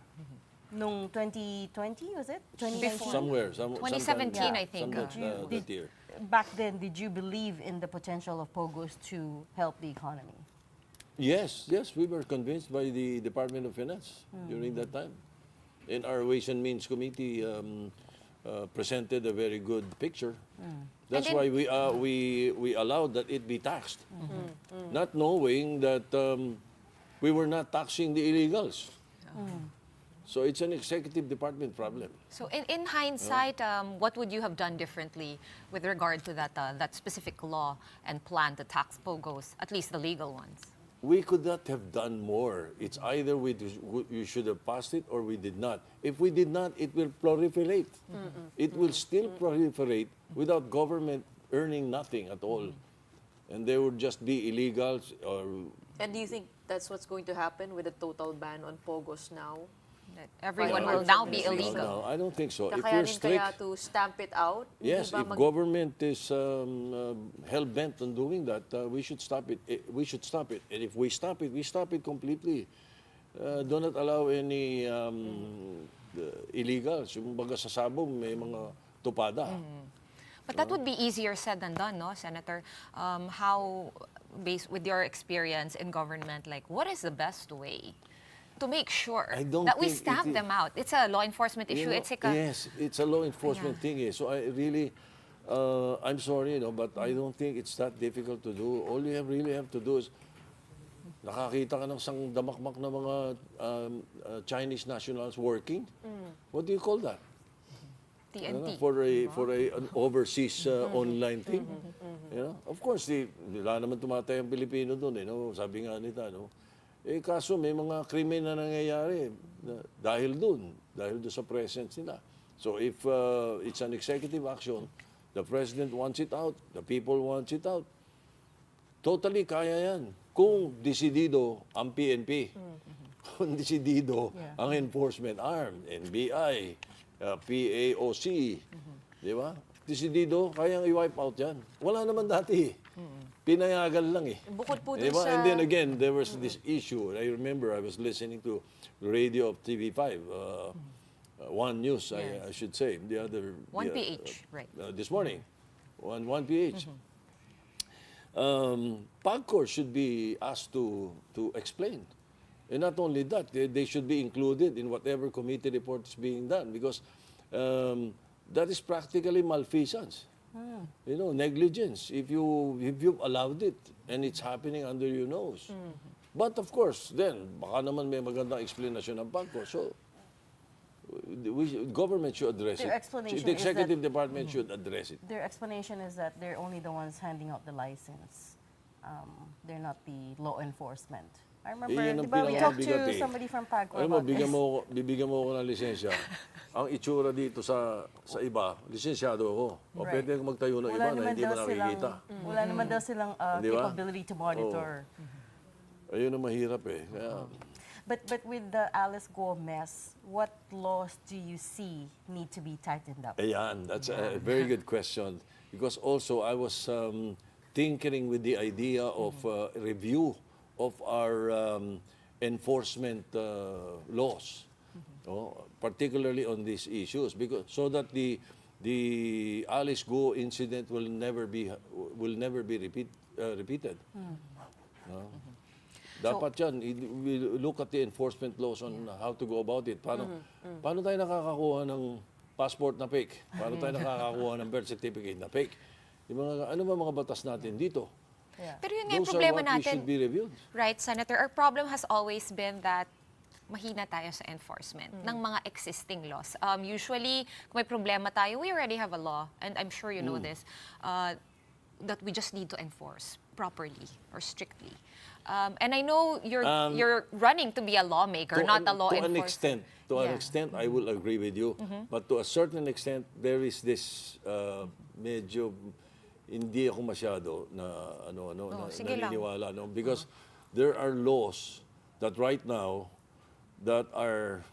Nung 2020, was it? 2019? Somewhere, 2017, sometime, I think. that year. Back then, did you believe in the potential of POGOs to help the economy? Yes, we were convinced by the Department of Finance during that time. And our Ways and Means Committee presented a very good picture. That's why we allowed that it be taxed, not knowing that we were not taxing the illegals. So it's an executive department problem. So in hindsight, what would you have done differently with regard to that specific law and plan to tax POGOs, at least the legal ones? We could not have done more. It's either we should have passed it or we did not. If we did not, it will proliferate. It will still proliferate without government earning nothing at all. And there would just be illegals or... And do you think that's what's going to happen with a total ban on POGOs now? Everyone will now be illegal. No, I don't think so. If we're Kakayanin strict, kaya to stamp it out? yes, Hindi ba if government is hell-bent on doing that, we should stop it. We should stop it. And if we stop it completely. Do not allow any illegals. Yung baga sa sabong, may mga tupada. But that would be easier said than done, no, Senator? How, based with your experience in government, like, what is the best way to make sure that we stamp them out? It's a law enforcement issue. It's like yes, it's a law enforcement thing. So I really, I'm sorry, but I don't think it's that difficult to do. All you really have to do is, nakakita ka ng isang damakmak na mga Chinese nationals working. What do you call that? TNT. For an overseas online thing. Of course, wala naman tumatay ang Pilipino doon. Sabi nga nita, kaso may mga krimen na nangyayari dahil doon sa presence nila. So if it's an executive action, the president wants it out, the people wants it out, totally kaya yan. Kung desidido ang PNP, kung desidido ang enforcement arm, NBI, PAOC, di ba? Desidido, kayang i-wipe out yan. Wala naman dati. Pinayagan lang eh. Bukod po dun Diba? sa... And then again, there was this issue. I remember I was listening to the radio of TV5, One News, I should say. The other... One PH, right. This morning, One PH. POGO should be asked to explain. And not only that, they should be included in whatever committee report is being done because that is practically malfeasance. Negligence, if you've allowed it and it's happening under your nose. But of course, then, baka naman may magandang explanation ng POGO. So, government should address Their it. explanation The is executive that- department should address it. Their explanation is that they're only the ones handing out the license. They're not the law enforcement. I remember, Yan ang di ba, we talked pinakabigat to eh. somebody from PAGCOR Alam mo, about this. bibigyan mo ako ng lisensya. Ang itsura dito sa iba, lisensyado ako. O Right. pwede akong magtayo ng iba na hindi mo nakikita. Wala naman daw silang Di ba? capability to monitor. Ayun ang mahirap eh. Kaya, But with the Alice Go mess, what laws do you see need to be tightened up? ayan, that's a very good question. Because also, I was tinkering with the idea of review of our enforcement laws, particularly on these issues, because so that the Alice Go incident will never be repeated. Dapat yan, we look at the enforcement laws on how to go about it. Paano tayo nakakakuha ng passport na fake? Paano tayo nakakakuha ng birth certificate na fake? Ano ba mga batas natin dito? Pero yun nga yung Those are problema what we natin. should be reviewed. Right, Senator? Our problem has always been that mahina tayo sa enforcement ng mga existing laws. Usually, kung may problema tayo, we already have a law, and I'm sure you know this, that we just need to enforce properly or strictly. And I know you're running to be a lawmaker, not a law enforcer. To an extent, I will agree with you. But to a certain extent, there is this medyo hindi ako masyado na naniniwala, no? Because there are laws that right now that are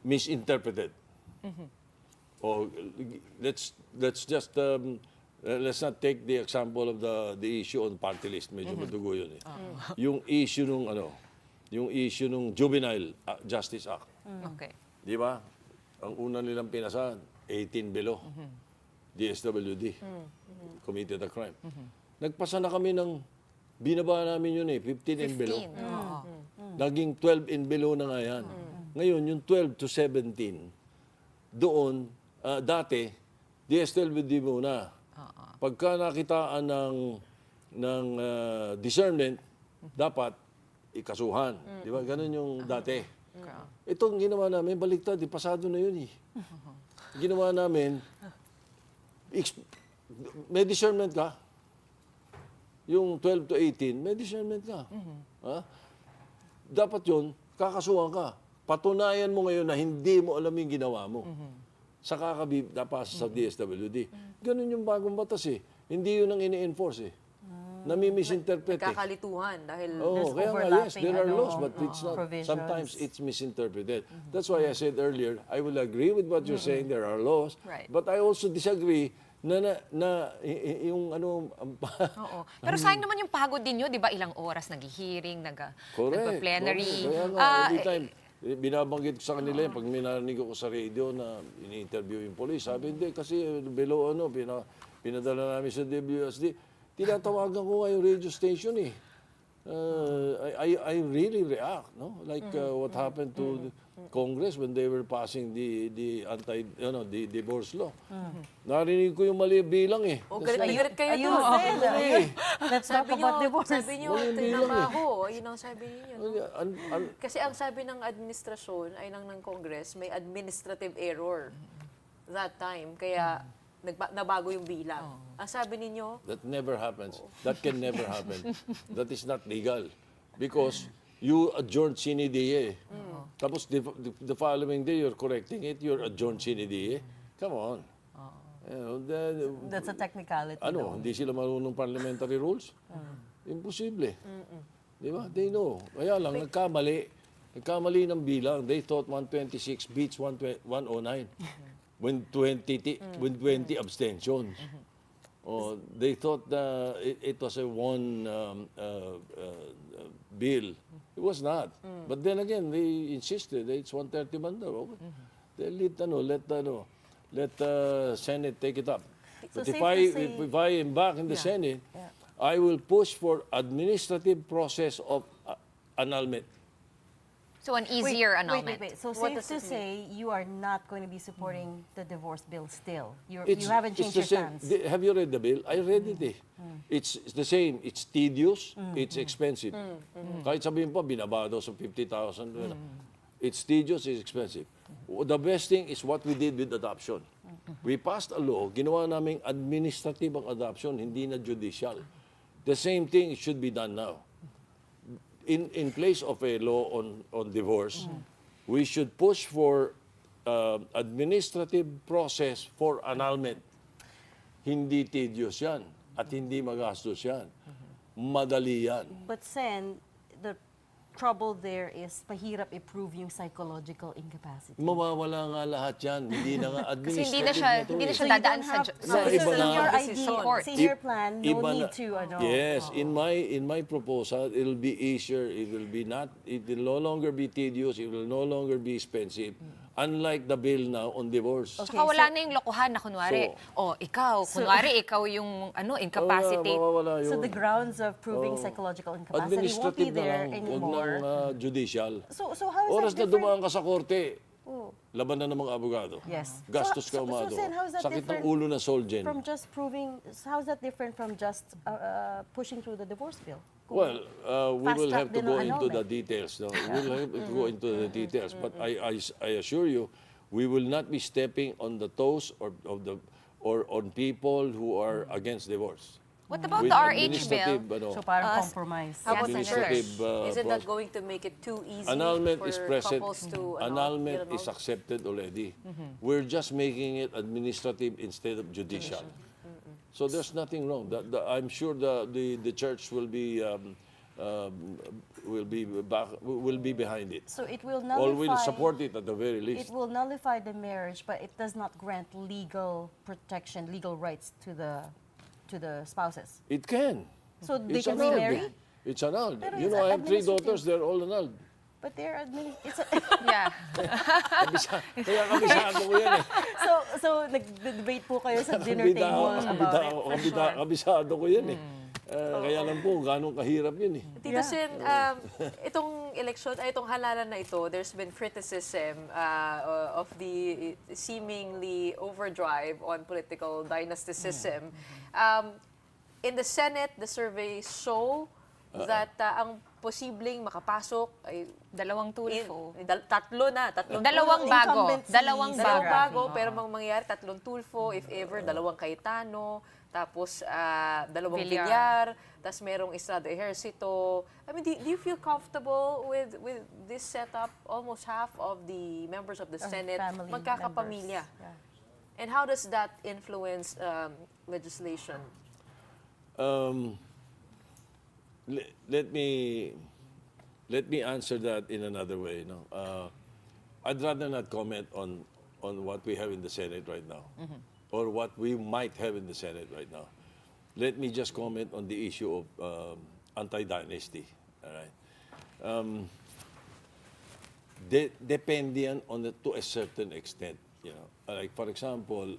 misinterpreted. Or let's just let's not take the example of the issue on party list. Medyo madugo yun eh. Yung issue nung Juvenile Justice Act. Okay. Di ba? Ang una nilang pinasa, 18 below. DSWD. Committed a crime. Nagpasa na kami ng, binaba namin yun eh, 15 and below. Naging 12 and below na nga yan. Ngayon, yung 12 to 17, doon, dati, DSWD muna. Pagka nakitaan ng discernment, dapat ikasuhan. Di ba? Ganun yung dati. Itong ginawa namin, baliktad, pasado na yun eh. Ginawa namin, may discernment ka. Yung 12 to 18, may discernment ka. Dapat yun, kakasuhan ka. Patunayan mo ngayon na hindi mo alam yung ginawa mo. Saka ka napasa sa DSWD. Ganun yung bagong batas eh. Hindi yun ang ini-enforce eh. Nami-misinterpret eh. Kakalituhan dahil kaya nga, yes, there are laws, but it's not. Sometimes it's misinterpreted. That's why I said earlier, I will agree with what you're saying, there are laws, but I also disagree na yung ano... Pero sayang naman yung pagod din nyo, di ba? Ilang oras nag-hearing, nag-plenary. Kaya nga, every time, binabanggit ko sa kanila pag minarinig ko sa radio na ini-interview yung police, sabi, hindi, kasi below pinadala namin sa WSD, tinatawagan ko nga yung radio station eh. I really react, no? Like what happened to Congress when they were passing the divorce law. Narinig ko yung mali bilang eh. Galit kayo to. Let's talk about divorce. Sabi niyo, tinamaho. Yun ang sabi niyo. Kasi ang sabi ng administrasyon ay ng Congress, may administrative error that time. Kaya nabago yung bilang. Ang sabi ninyo? That never happens. That can never happen. That is not legal. Because you adjourned sine die. Tapos the following day, you're correcting it, you're adjourned sine die. Come on. That's a technicality. Hindi sila marunong parliamentary rules? Imposible. Di ba? They know. Kaya lang, nagkamali. Nagkamali ng bilang. They thought 126 beats 109. When 20 abstentions. They thought it was a one bill. It was not. But then again, they insisted that it's 130 man daw. Let the Senate take it up. But if I am back in the Senate, I will push for administrative process of annulment. So an easier annulment. Wait. So safe to say you are not going to be supporting the divorce bill still. You haven't changed your stance. Have you read the bill? I read it eh. It's the same. It's tedious. It's expensive. Kahit sabihin pa, binabado sa 50,000. It's tedious, it's expensive. The best thing is what we did with adoption. We passed a law, ginawa naming administrative ang adoption, hindi na judicial. The same thing should be done now. In place of a law on divorce, we should push for administrative process for annulment. Hindi tedious yan at hindi magastos yan. Madali yan. But Sen, the trouble there is mahirap i-prove yung psychological incapacity. Mawawala nga lahat yan. Hindi na nga administrative. Kasi hindi na siya dadaan sa your plan, no need to, Yes, in my proposal, it will be easier. It will no longer be tedious. It will no longer be expensive. Unlike the bill now on divorce. Okay, saka wala na yung lokohan na kunwari, ikaw yung incapacity. So the grounds of proving psychological incapacity won't be there anymore. Huwag ng judicial. So how is Oras that na different? dumaan ka sa korte, laban na ng mga abogado. Yes. Gastos ka umado. Sakit ng ulo na Solgen. From just proving, how's that different from just pushing through the divorce bill? Well, we will have to go into the details. No? We will have to go into the details. But I assure you, we will not be stepping on the toes or on people who are against divorce. What about with the RH administrative, bill? ano, So parang compromise. How about administrative, Isn't that going to make it too easy annulment for is present. couples to Annulment is accepted already. We're just making it administrative instead of judicial. So there's nothing wrong. I'm sure the church will be behind it. So it will Or will nullify. support it at the very It least. will nullify the marriage, but it does not grant legal protection, legal rights to the spouses. It can. So they It's can annulled. remarry, It's annulled. Pero You it's know, I have 3 administrative. daughters. They're all annulled. but they're it's Yeah. Kaya kabisado ko yan eh. so nag-debate po kayo sa dinner table about it. Kabisado ko yan eh. Kaya lang po, ganong kahirap yun eh. Tito Sen, itong election, itong halalan na ito, there's been criticism of the seemingly overdrive on political dynasticism. In the Senate, the surveys show that ang posibleng makapasok ay Dalawang tulfo. Tatlong Dalawang bago. Incumbency. Dalawang Dalawang bago. bago, pero mangyayari tatlong tulfo, if ever, dalawang Cayetano, tapos dalawang Villar. Villar, tapos merong Estrada Ejercito. I mean, do you feel comfortable with this setup? Almost half of the members of the Senate family magkakapamilya. members. Yeah. And how does that influence legislation? Let me answer that in another way. No? I'd rather not comment on what we have in the Senate right now, or what we might have in the Senate right now. Let me just comment on the issue of anti-dynasty. All right. Depend on it to a certain extent. You know, like for example,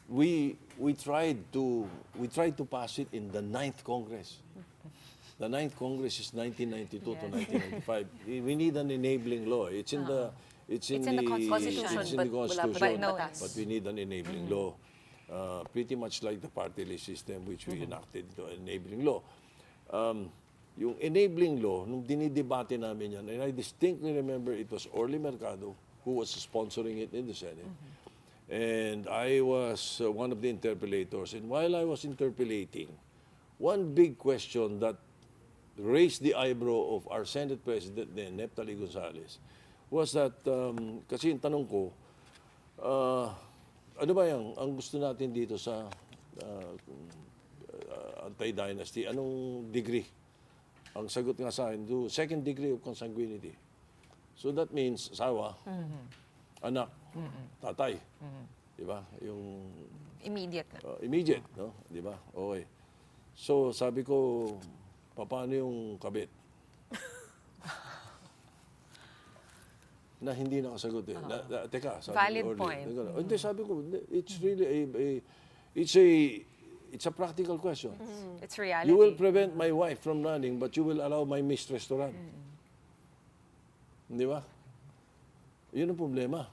we tried to pass it in the 9th Congress. The 9th Congress is 1992 to 1995. We need an enabling law. It's in the Constitution, It's in but the wala pa Constitution, rin batas. but we need an enabling law. Pretty much like the party list system which we enacted to enabling law. Yung enabling law, nung dinidebate namin yan, and I distinctly remember it was Orly Mercado who was sponsoring it in the Senate. And I was one of the interpellators. And while I was interpellating, one big question that raised the eyebrow of our Senate President then, Neptali Gonzales, was that, kasi yung tanong ko, ano ba yan, ang gusto natin dito sa anti-dynasty, anong degree? Ang sagot nga sa akin, do 2nd degree of consanguinity. So that means asawa, anak, tatay. Di ba? Yung Immediate na. immediate, no? Di ba? Okay. So sabi ko, paano yung kabit? Na hindi nakasagot eh. Teka, sabi Valid ni Orly, point. Hindi, sabi ko, it's really it's a practical question. It's reality. You will prevent my wife from running, but you will allow my mistress to run. Di ba? Yun ang problema.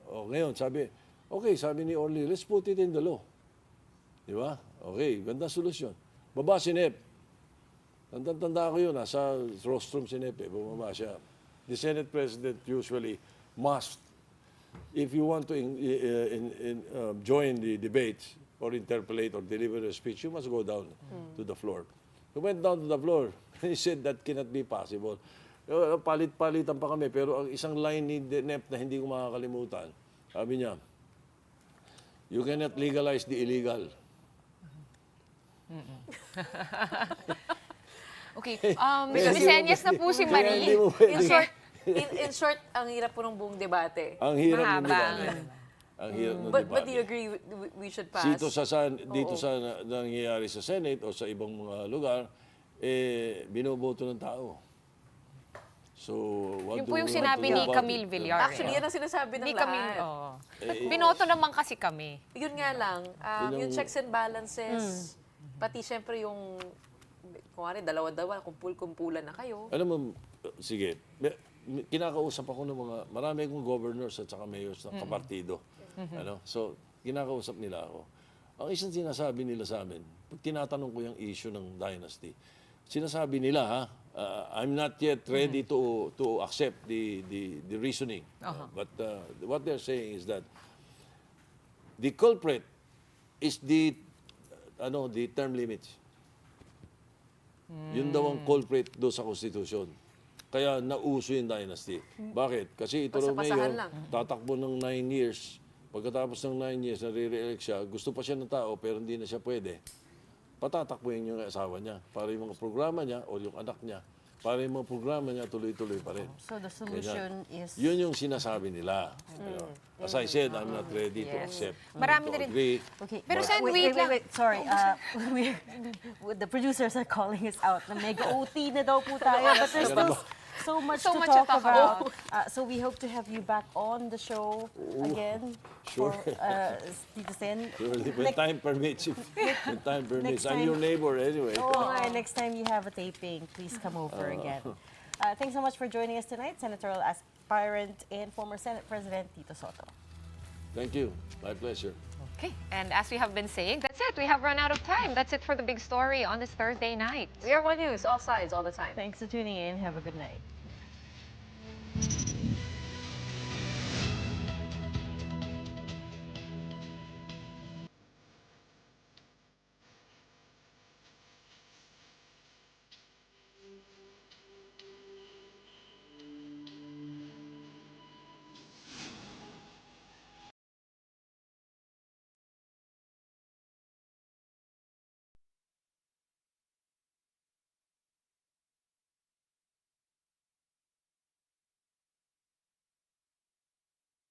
Ngayon, sabi ni Orly, let's put it in the law. Di ba? Okay, ganda solusyon. Baba si Nep. Tanda ko yun, nasa rostrum si Nep, bumaba siya. The Senate President usually must, if you want to join the debates or interpolate or deliver a speech, you must go down to the floor. He went down to the floor. He said that cannot be possible. Palit-palitan pa kami, pero ang isang line ni Nep na hindi ko makakalimutan, sabi niya, you cannot legalize the illegal. Okay, Misenyas na po si Marie. In short, ang hirap po ng buong debate. Ang hirap ng Mahaba. debate. Ang hirap ng But debate. do you agree we should pass? Dito sa nangyayari sa Senate o sa ibang mga lugar, binoboto ng tao. So, what Yun do po yung we sinabi want to ni do about Camille it? Villar. Actually, yan ang sinasabi ng Ni lahat. Camille, binoto naman kasi kami. Yun nga lang, yung checks and balances, pati syempre yung, kung ano, dalawa-dalawa, kumpul-kumpulan na kayo. Alam mo, sige, kinakausap ako ng marami akong governors at saka mayors ng kapartido. So, kinakausap nila ako. Ang isang sinasabi nila sa amin, pag tinatanong ko yung issue ng dynasty, sinasabi nila, I'm not yet ready to accept the reasoning. But what they're saying is that the culprit is the the term limits. Yun daw ang culprit do sa Constitution. Kaya nauso yung dynasty. Bakit? Kasi ito raw Pasapasahan mayor, lang. tatakbo ng 9 years. Pagkatapos ng 9 years, nare-re-elect siya, gusto pa siya ng tao, pero hindi na siya pwede. Patatakbuhin yung asawa niya para yung mga programa niya o yung anak niya, para yung mga programa niya tuloy-tuloy pa rin. So the solution is... Yun yung sinasabi nila. As I said, I'm not ready to accept, Marami to na rin- agree. Okay, Pero but Sen, wait lang. Sorry, the producers are calling us out na mega OT na daw po tayo. But there's still so much to talk about. So we hope to have you back on the show again. Sure. Tito Sen. Surely, when time permits. When time permits. Next I'm your neighbor anyway. Next time you have a taping, please come over again. Thanks so much for joining us tonight, senatorial aspirant and former Senate President Tito Sotto. Thank you. My pleasure. Okay, and as we have been saying, that's it. We have run out of time. That's it for the big story on this Thursday night. We are One News, all sides, all the time. Thanks for tuning in. Have a good night.